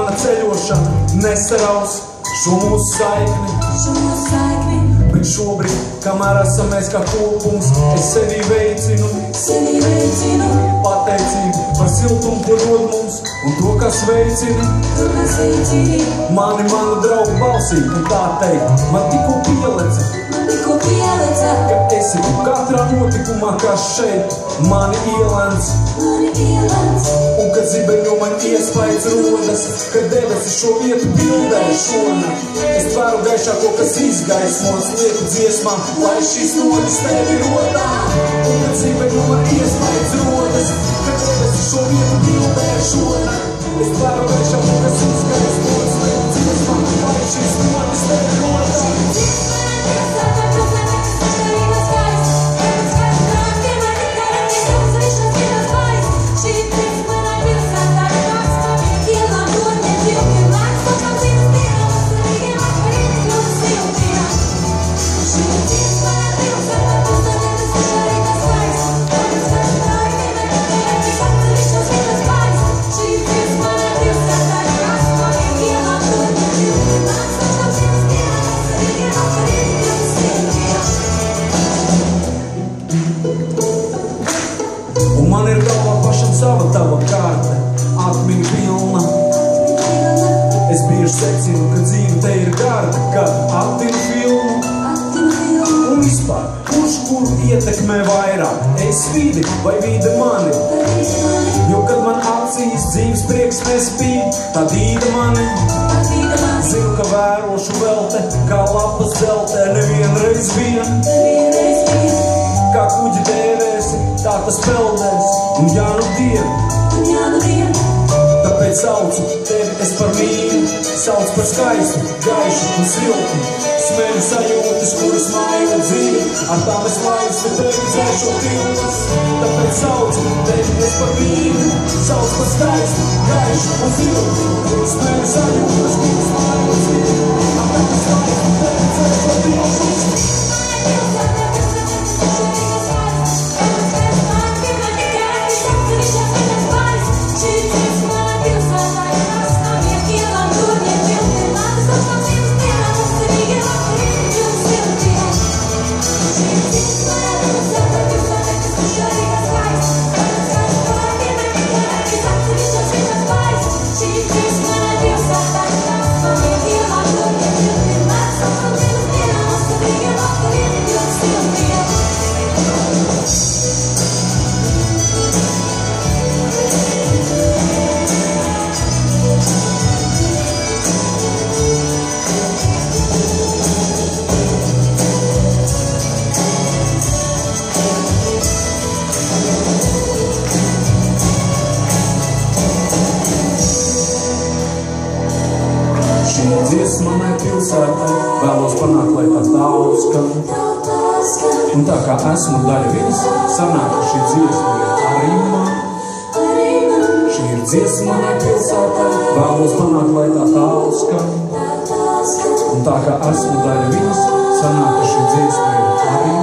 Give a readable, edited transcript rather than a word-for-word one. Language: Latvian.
mana ceļošana nesaraus šo mūsu saikni. Bet šobrīd, kamēr esam mēs kā kopums, es sevī veicinu pateicību par siltumu, ko dod mums, un to, kas veicina manu draugu balsī. Un tā teikt, man tikko pieleca, ka esi katrā notikumā, kas šeit mani ielēns. Un kad zibeņo man iespējas rodas, kad debesis šo vietu bildē šonakt, es tvēru gaišāko, kas izgaismos, lieku dziesmām, lai šis notis tevi rodā. Un kad zibeņo man iespējas rodas, kad debesis šo vietu bildē šonakt, es tvēru gaišāko, kas izgaismos, lieku dziesmām, lai šis notis tevi rodā. Man ir galvā pašam sava tava kārta, atmiņa pilna. Es bieži secinu, ka dzīve te ir garda, kad atdinu filmu. Un vispār, kurš kuru ietekmē vairāk, es vidi vai vide mani? Jo kad man acīs dzīves prieks nespīd, tad īda mani. Zinu, ka vērošu vēl te, kā lapas dzeltē, nevienreiz vien. Kā kuģi dēvēsi, tā tas peldēs, un jā nu dien. Tāpēc saucu tevi es par mīlu, sauc par skaistu, gaišu un siltu. Smēļu sajūtas, kuras maina dzīvi, ar tām es laistu tevi dzēšo tiltas. Tāpēc saucu tevi es par mīlu, sauc par skaistu, gaišu un siltu. Smēļu sajūtas, kuras maina dzīvi, ar tām es laistu tevi dzēšo tiltas. Dziesma manai pilsētai, vēlos panākt, lai tā tālu skan. Un tā kā esmu daļa viņas, sanāk, ka šī dziesma ir arī man. Šī ir dziesma manai pilsētai, vēlos panākt, lai tā tālu skan. Un tā kā esmu daļa viņas, sanāk, ka šī dziesma ir arī